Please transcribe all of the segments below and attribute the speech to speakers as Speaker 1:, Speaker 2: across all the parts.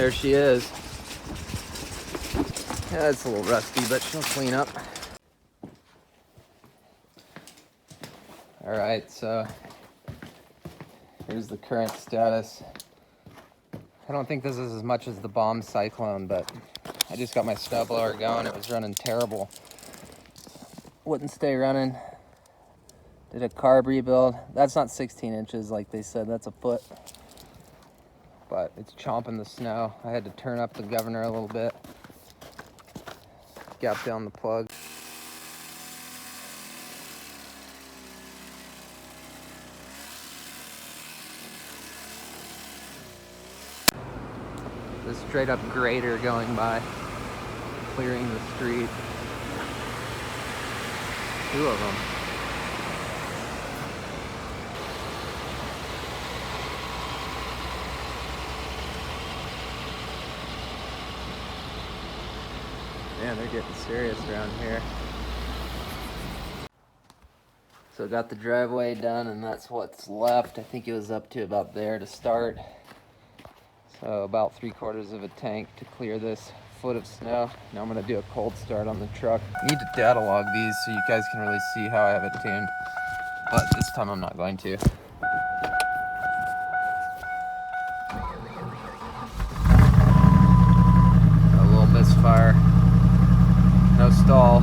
Speaker 1: There she is. Yeah, it's a little rusty, but she'll clean up. All right, so here's the current status. I don't think this is as much as the bomb cyclone, but I just got my snow blower going. It was running terrible. Wouldn't stay running. Did a carb rebuild. That's not 16 inches like they said, that's a foot. But it's chomping the snow. I had to turn up the governor a little bit. Gap down the plug. The straight up grader going by, clearing the street. 2 of them. Man, they're getting serious around here. So got the driveway done, and that's what's left. I think it was up to about there to start. So about 3/4 of a tank to clear this foot of snow. Now I'm gonna do a cold start on the truck. I need to data log these so you guys can really see how I have it tuned, but this time I'm not going to. A little misfire. No stall.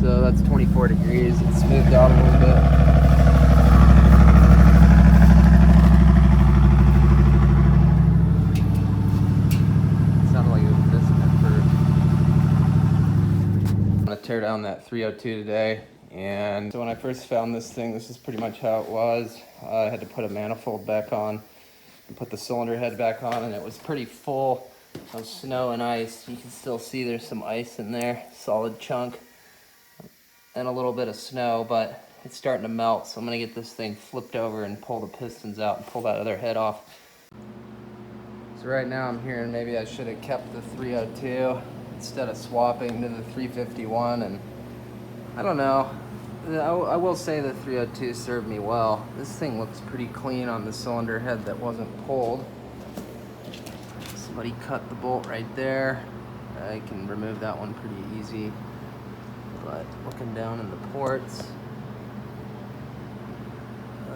Speaker 1: So that's 24 degrees. It's smoothed out a little bit. It sounded like it was missing at first. I'm gonna tear down that 302 today. And so when I first found this thing, this is pretty much how it was. I had to put a manifold back on and put the cylinder head back on, and it was pretty full of snow and ice. You can still see there's some ice in there, solid chunk, and a little bit of snow, but it's starting to melt. So I'm gonna get this thing flipped over and pull the pistons out and pull that other head off. So right now I'm hearing maybe I should have kept the 302 instead of swapping to the 351, and I don't know. I will say the 302 served me well. This thing looks pretty clean on the cylinder head that wasn't pulled. Somebody cut the bolt right there. I can remove that one pretty easy. But looking down in the ports,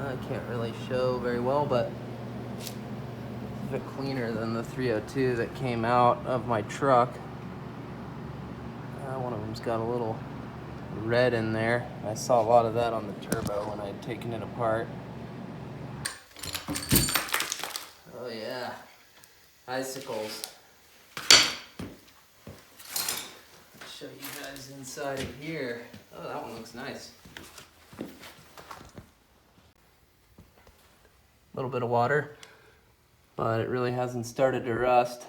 Speaker 1: I can't really show very well, but it's a bit cleaner than the 302 that came out of my truck. One of them's got a little red in there. I saw a lot of that on the turbo when I had taken it apart. Oh yeah, icicles. Let's show you guys inside of here. Oh, that one looks nice. A little bit of water, but it really hasn't started to rust.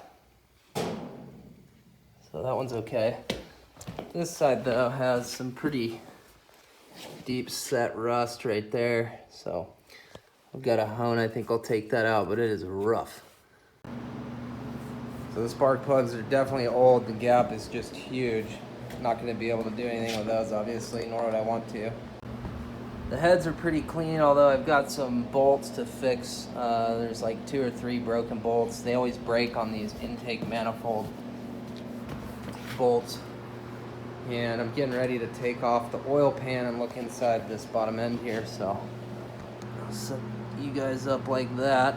Speaker 1: So that one's okay. This side though has some pretty deep set rust right there. So I've got a hone, I think I'll take that out, but it is rough. So the spark plugs are definitely old. The gap is just huge. Not gonna be able to do anything with those obviously, nor would I want to. The heads are pretty clean, although I've got some bolts to fix. There's like 2 or 3 broken bolts. They always break on these intake manifold bolts. And I'm getting ready to take off the oil pan and look inside this bottom end here, so I'll set you guys up like that.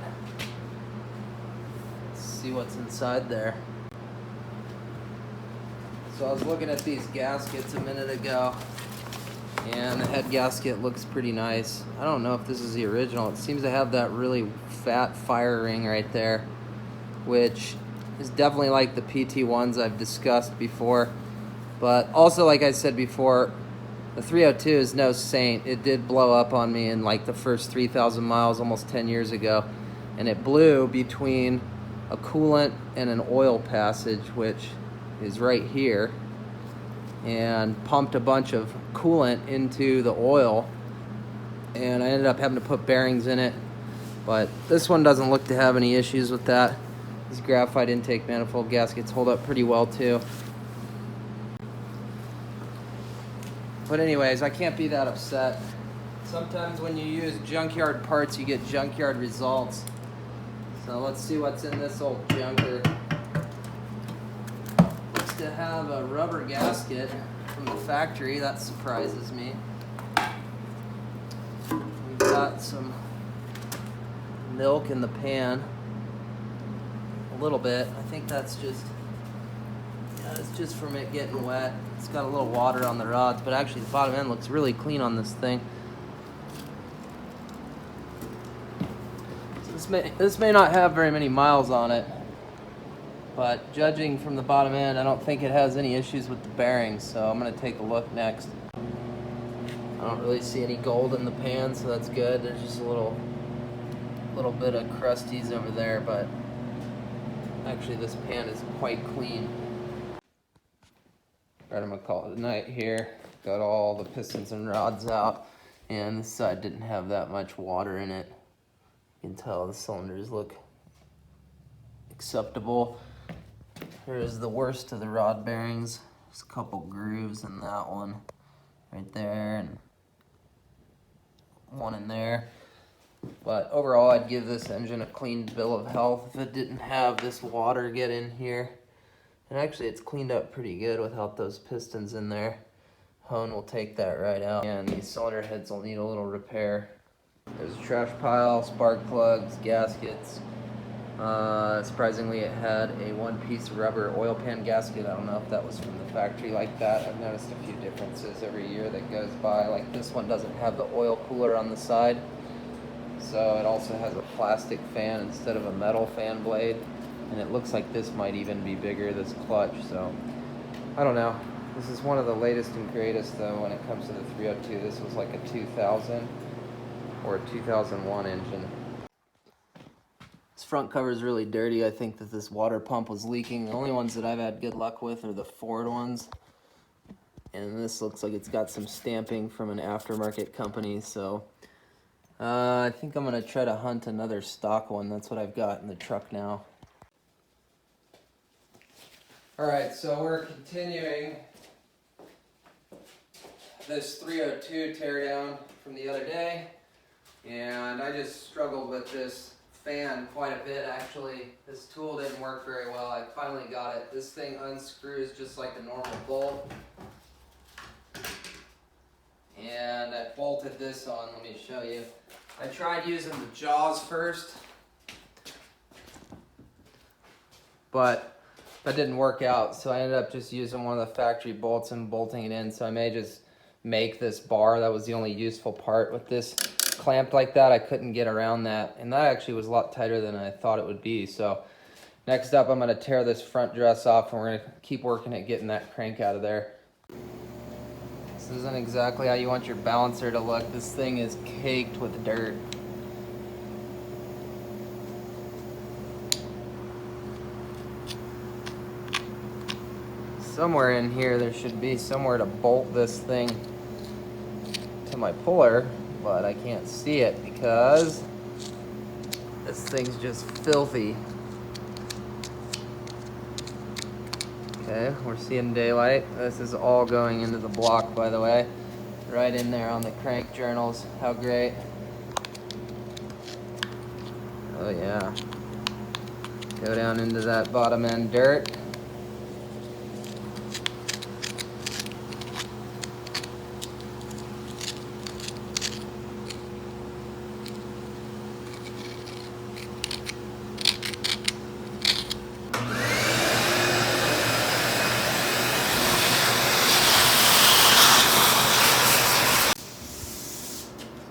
Speaker 1: Let's see what's inside there. So I was looking at these gaskets a minute ago, and the head gasket looks pretty nice. I don't know if this is the original. It seems to have that really fat fire ring right there, which is definitely like the PT ones I've discussed before. But also, like I said before, the 302 is no saint. It did blow up on me in like the first 3,000 miles almost 10 years ago. And it blew between a coolant and an oil passage, which is right here, and pumped a bunch of coolant into the oil. And I ended up having to put bearings in it. But this one doesn't look to have any issues with that. These graphite intake manifold gaskets hold up pretty well too. But anyways, I can't be that upset. Sometimes when you use junkyard parts, you get junkyard results. So let's see what's in this old junker. Looks to have a rubber gasket from the factory. That surprises me. We've got some milk in the pan. A little bit. I think that's just, yeah, it's just from it getting wet. It's got a little water on the rods, but actually the bottom end looks really clean on this thing. So this may not have very many miles on it, but judging from the bottom end, I don't think it has any issues with the bearings, so I'm going to take a look next. I don't really see any gold in the pan, so that's good. There's just a little bit of crusties over there, but actually this pan is quite clean. Alright, I'm going to call it a night here. Got all the pistons and rods out, and this side didn't have that much water in it. You can tell the cylinders look acceptable. Here's the worst of the rod bearings. There's a couple grooves in that one right there, and one in there. But overall, I'd give this engine a clean bill of health if it didn't have this water get in here. And actually, it's cleaned up pretty good without those pistons in there. Hone will take that right out, and these cylinder heads will need a little repair. There's a trash pile, spark plugs, gaskets. Surprisingly, it had a one-piece rubber oil pan gasket. I don't know if that was from the factory like that. I've noticed a few differences every year that goes by. Like this one doesn't have the oil cooler on the side. So it also has a plastic fan instead of a metal fan blade. And it looks like this might even be bigger, this clutch. So I don't know. This is one of the latest and greatest though when it comes to the 302. This was like a 2000 or a 2001 engine. This front cover is really dirty. I think that this water pump was leaking. The only ones that I've had good luck with are the Ford ones. And this looks like it's got some stamping from an aftermarket company. So I think I'm going to try to hunt another stock one. That's what I've got in the truck now. Alright, so we're continuing this 302 teardown from the other day. And I just struggled with this fan quite a bit actually. This tool didn't work very well. I finally got it. This thing unscrews just like a normal bolt. And I bolted this on. Let me show you. I tried using the jaws first, but that didn't work out. So I ended up just using one of the factory bolts and bolting it in. So I may just make this bar. That was the only useful part with this. Clamped like that, I couldn't get around that, and that actually was a lot tighter than I thought it would be. So next up, I'm going to tear this front dress off, and we're going to keep working at getting that crank out of there. This isn't exactly how you want your balancer to look. This thing is caked with dirt. Somewhere in here there should be somewhere to bolt this thing to my puller, but I can't see it because this thing's just filthy. Okay, we're seeing daylight. This is all going into the block, by the way. Right in there on the crank journals. How great. Oh yeah. Go down into that bottom end dirt.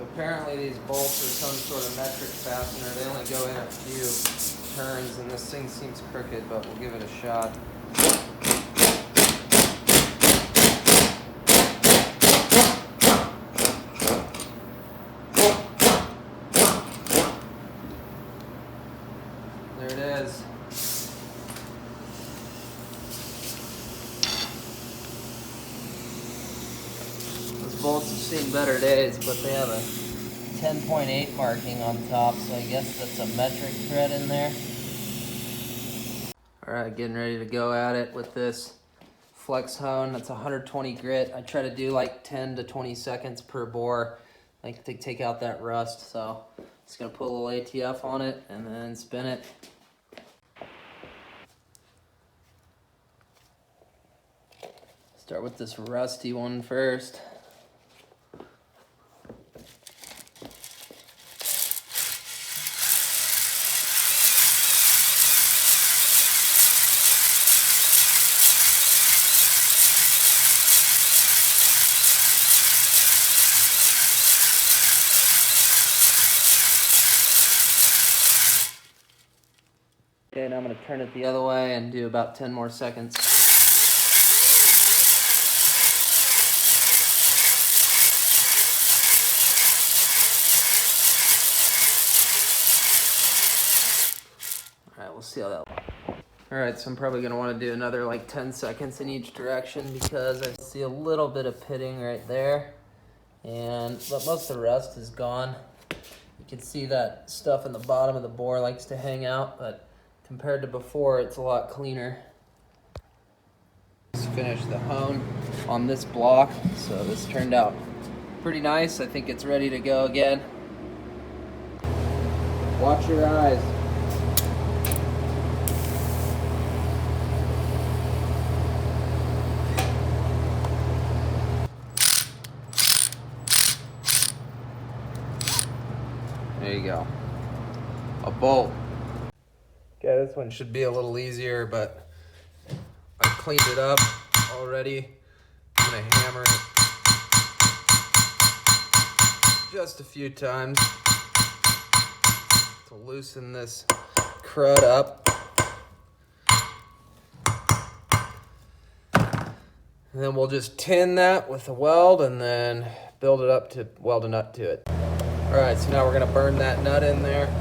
Speaker 1: Apparently these bolts are some sort of metric fastener. They only go in a few turns, and this thing seems crooked, but we'll give it a shot. There it is. Those bolts have seen better days, but they have a 10.8 marking on top, so I guess that's a metric thread in there. Alright, getting ready to go at it with this flex hone. That's 120 grit. I try to do like 10 to 20 seconds per bore, like to take out that rust. So just gonna put a little ATF on it and then spin it. Start with this rusty one first. Okay, now I'm going to turn it the other way and do about 10 more seconds. Alright, we'll see how that looks. Alright, so I'm probably going to want to do another like 10 seconds in each direction because I see a little bit of pitting right there. But most of the rust is gone. You can see that stuff in the bottom of the bore likes to hang out, but compared to before, it's a lot cleaner. Just finished the hone on this block, so this turned out pretty nice. I think it's ready to go again. Watch your eyes. There you go. A bolt. Okay, this one should be a little easier, but I cleaned it up already. I'm gonna hammer it just a few times to loosen this crud up. And then we'll just tin that with a weld and then build it up to weld a nut to it. All right, so now we're gonna burn that nut in there.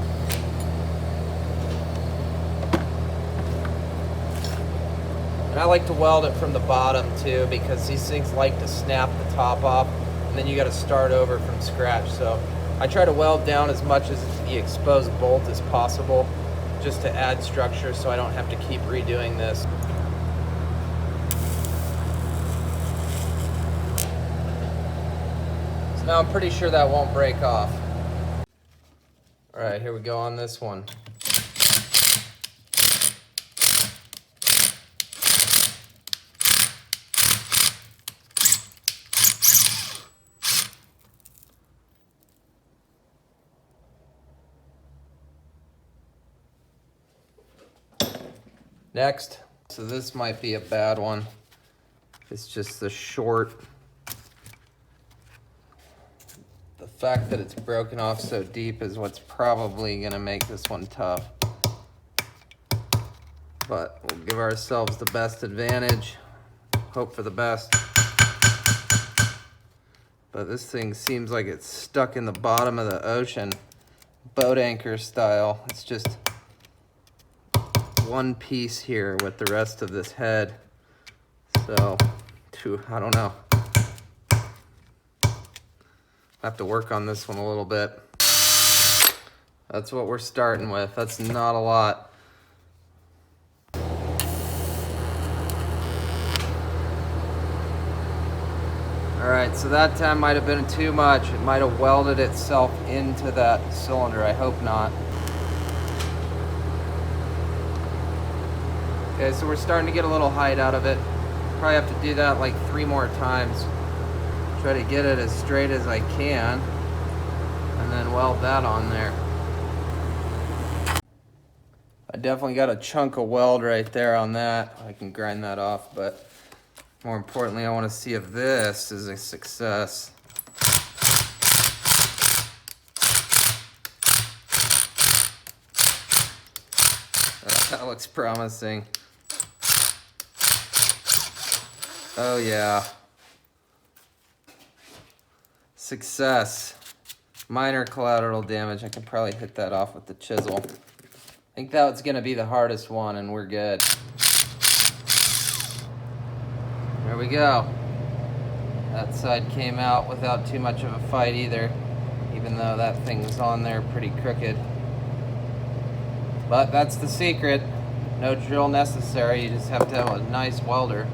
Speaker 1: And I like to weld it from the bottom too because these things like to snap the top off and then you got to start over from scratch. So I try to weld down as much as the exposed bolt as possible just to add structure so I don't have to keep redoing this. So now I'm pretty sure that won't break off. All right, here we go on this one. Next, so this might be a bad one. It's just the short. The fact that it's broken off so deep is what's probably gonna make this one tough. But we'll give ourselves the best advantage, hope for the best. But this thing seems like it's stuck in the bottom of the ocean, boat anchor style. It's just one piece here with the rest of this head. So, I don't know. I have to work on this one a little bit. That's what we're starting with. That's not a lot. All right, so that time might have been too much. It might have welded itself into that cylinder. I hope not. Okay, so we're starting to get a little height out of it. Probably have to do that like 3 more times. Try to get it as straight as I can, and then weld that on there. I definitely got a chunk of weld right there on that. I can grind that off, but more importantly, I want to see if this is a success. That looks promising. Oh yeah. Success. Minor collateral damage. I can probably hit that off with the chisel. I think that's gonna be the hardest one and we're good. There we go. That side came out without too much of a fight either, even though that thing's on there pretty crooked. But that's the secret. No drill necessary, you just have to have a nice welder.